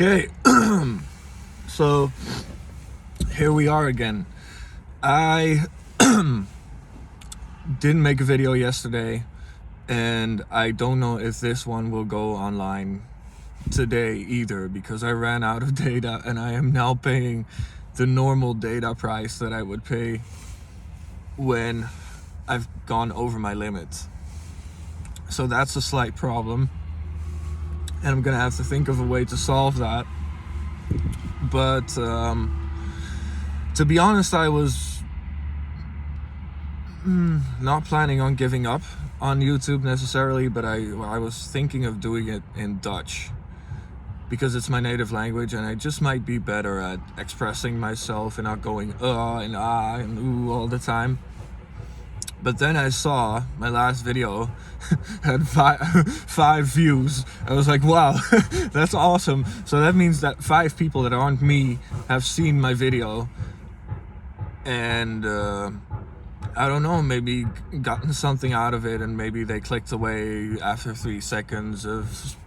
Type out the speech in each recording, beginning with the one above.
Okay, so here we are again. I didn't make a video yesterday, and I don't know if this one will go online today either, because I ran out of data and I am now paying the normal data price that I would pay when I've gone over my limit. So that's a slight problem, and I'm gonna have to think of a way to solve that. But to be honest, I was not planning on giving up on YouTube necessarily, but I was thinking of doing it in Dutch, because it's my native language and I just might be better at expressing myself and not going and ah and ooh all the time. But then I saw my last video had five views. I was like, wow, that's awesome. So that means that 5 people that aren't me have seen my video, and I don't know, maybe gotten something out of it, and maybe they clicked away after 3 seconds of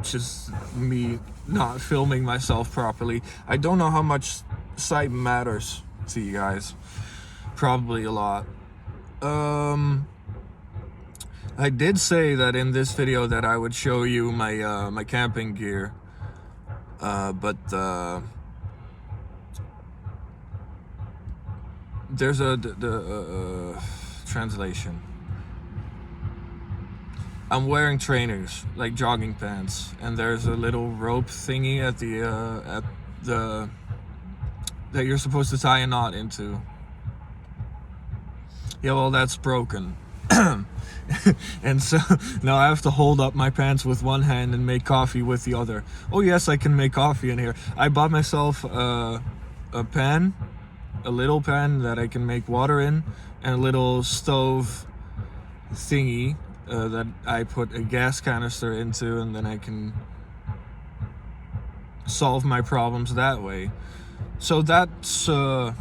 just me not filming myself properly. I don't know how much sight matters to you guys. Probably a lot. I did say that in this video that I would show you my my camping gear, but there's the translation. I'm wearing trainers, like jogging pants, and there's a little rope thingy at the that you're supposed to tie a knot into. Yeah, well, that's broken. And so now I have to hold up my pants with one hand and make coffee with the other. Oh yes, I can make coffee in here. I bought myself a pan, a little pan that I can make water in, and a little stove thingy that I put a gas canister into, and then I can solve my problems that way. So that's not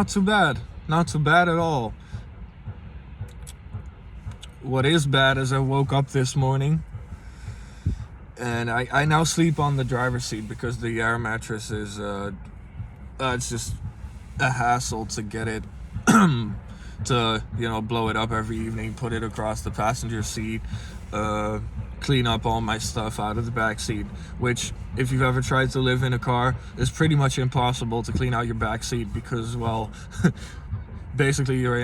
too bad. Not too bad at all. What is bad is I woke up this morning and I now sleep on the driver's seat because the air mattress is it's just a hassle to get it to, you know, blow it up every evening, put it across the passenger seat, clean up all my stuff out of the back seat, which, if you've ever tried to live in a car, is pretty much impossible to clean out your back seat, because, well, basically your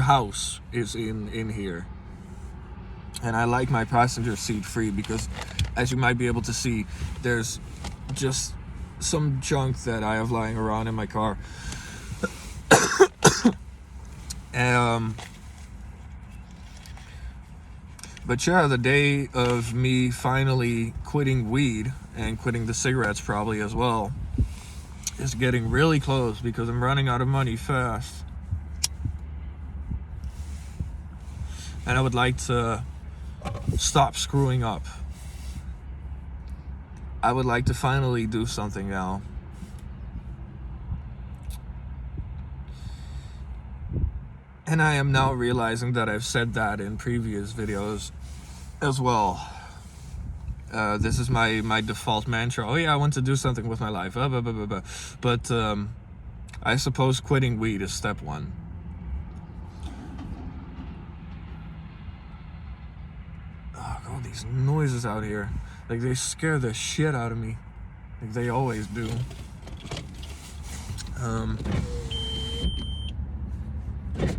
house is in here. And I like my passenger seat free because, as you might be able to see, there's just some junk that I have lying around in my car. But yeah, the day of me finally quitting weed and quitting the cigarettes probably as well is getting really close, because I'm running out of money fast. And I would like to stop screwing up. I would like to finally do something now. And I am now realizing that I've said that in previous videos as well. This is my default mantra. Oh yeah, I want to do something with my life. But I suppose quitting weed is step 1. Oh, all these noises out here. Like, they scare the shit out of me. Like they always do.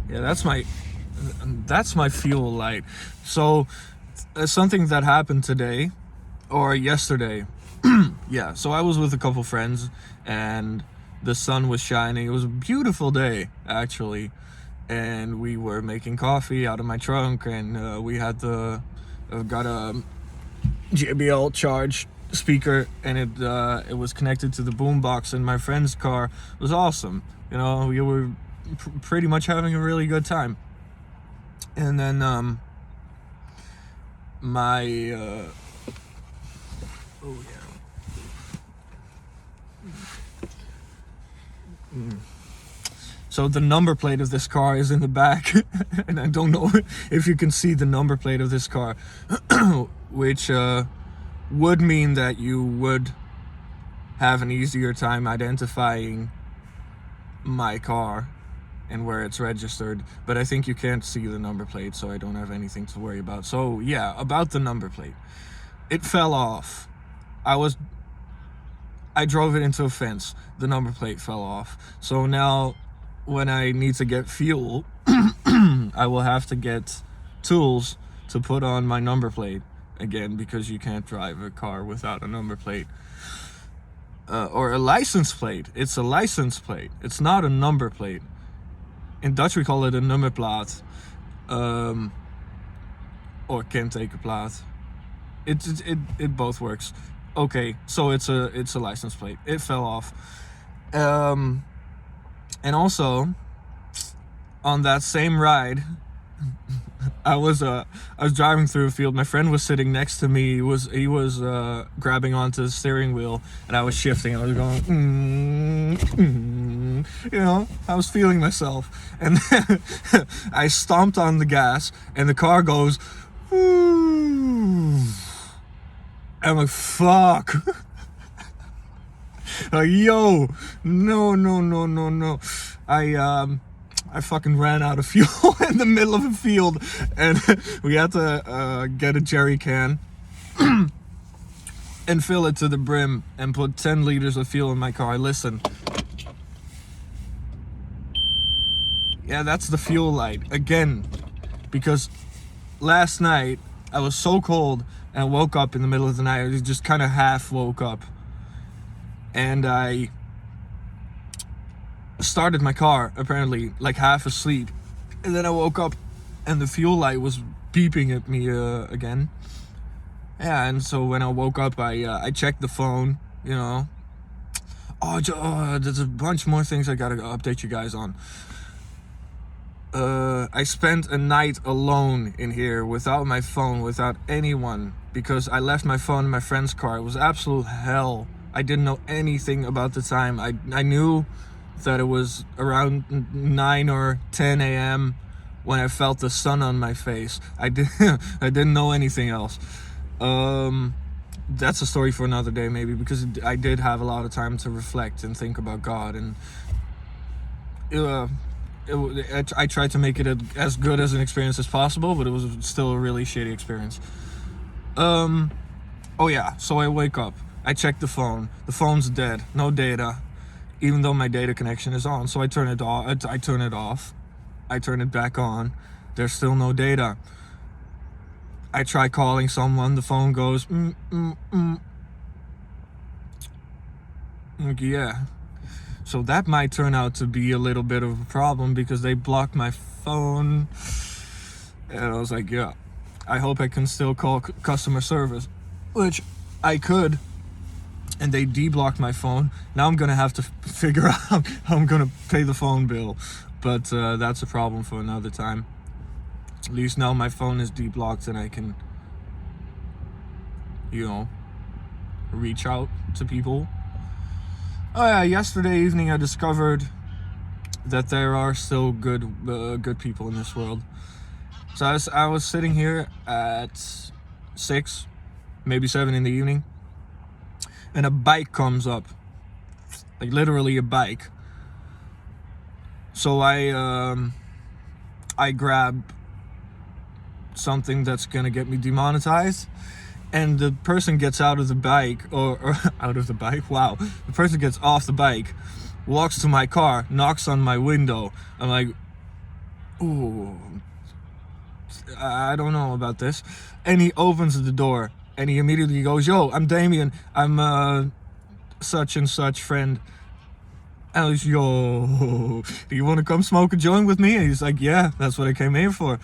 Yeah, that's my fuel light. So something that happened today or yesterday. Yeah, so I was with a couple friends and the sun was shining. It was a beautiful day, actually, and we were making coffee out of my trunk, and we had got a JBL charge speaker, and it was connected to the boombox in my friend's car. It was awesome. You know, we were pretty much having a really good time. And then my oh yeah. So the number plate of this car is in the back, and I don't know if you can see the number plate of this car, which would mean that you would have an easier time identifying my car and where it's registered, but I think you can't see the number plate, so I don't have anything to worry about. So yeah, about the number plate, it fell off. I drove it into a fence. The number plate fell off. So now when I need to get fuel, I will have to get tools to put on my number plate again, because you can't drive a car without a number plate. Or a license plate. It's a license plate. It's not a number plate. In Dutch we call it a nummerplaat. Or kentekenplaat. It both works. Okay, so it's a license plate. It fell off. And also, on that same ride, I was driving through a field. My friend was sitting next to me. He was grabbing onto the steering wheel, and I was shifting. I was going, I was feeling myself. And then I stomped on the gas, and the car goes, I'm like, fuck. Like, yo, no. I fucking ran out of fuel in the middle of a field, and we had to get a jerry can and fill it to the brim and put 10 liters of fuel in my car. Listen. Yeah, that's the fuel light. Again, because last night I was so cold and I woke up in the middle of the night. I just kind of half woke up. And I started my car, apparently, like half asleep. And then I woke up and the fuel light was beeping at me again. Yeah, and so when I woke up, I checked the phone, there's a bunch more things I gotta update you guys on. I spent a night alone in here without my phone, without anyone, because I left my phone in my friend's car. It was absolute hell. I didn't know anything about the time. I knew that it was around 9 or 10 a.m. when I felt the sun on my face. I didn't know anything else. That's a story for another day, maybe, because I did have a lot of time to reflect and think about God, and I tried to make it as good as an experience as possible, but it was still a really shitty experience. So I wake up, I check the phone. The phone's dead, no data, even though my data connection is on. So I turn it off. I turn it back on. There's still no data. I try calling someone. The phone goes, yeah. So that might turn out to be a little bit of a problem, because they blocked my phone. And I was like, yeah, I hope I can still call customer service, which I could. And they deblocked my phone. Now I'm gonna have to figure out how I'm gonna pay the phone bill, but that's a problem for another time. At least now my phone is deblocked and I can, reach out to people. Oh yeah, yesterday evening I discovered that there are still good people in this world. So I was sitting here at 6, maybe 7 in the evening, and a bike comes up, like literally a bike. So I grab something that's gonna get me demonetized, and the person gets out of the bike, or out of the bike, wow. The person gets off the bike, walks to my car, knocks on my window. I'm like, ooh, I don't know about this. And he opens the door, and he immediately goes, yo, I'm Damien, I'm such and such friend. And I was, yo, do you want to come smoke a joint with me? And he's like, yeah, that's what I came here for.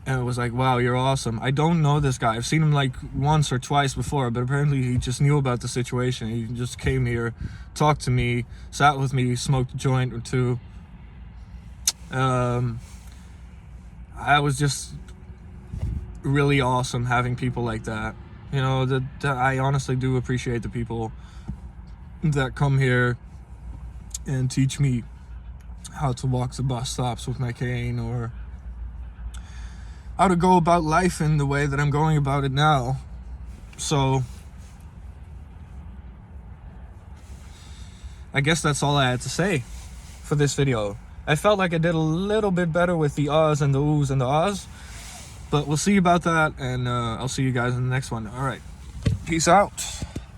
And it was like, wow, you're awesome. I don't know this guy. I've seen him like once or twice before, but apparently he just knew about the situation. He just came here, talked to me, sat with me, smoked a joint or two. I was just really awesome having people like that. That I honestly do appreciate the people that come here and teach me how to walk the bus stops with my cane, or how to go about life in the way that I'm going about it now. So I guess that's all I had to say for this video. I felt like I did a little bit better with the ahs and the oohs and the ahs, but we'll see about that, and I'll see you guys in the next one. All right, peace out.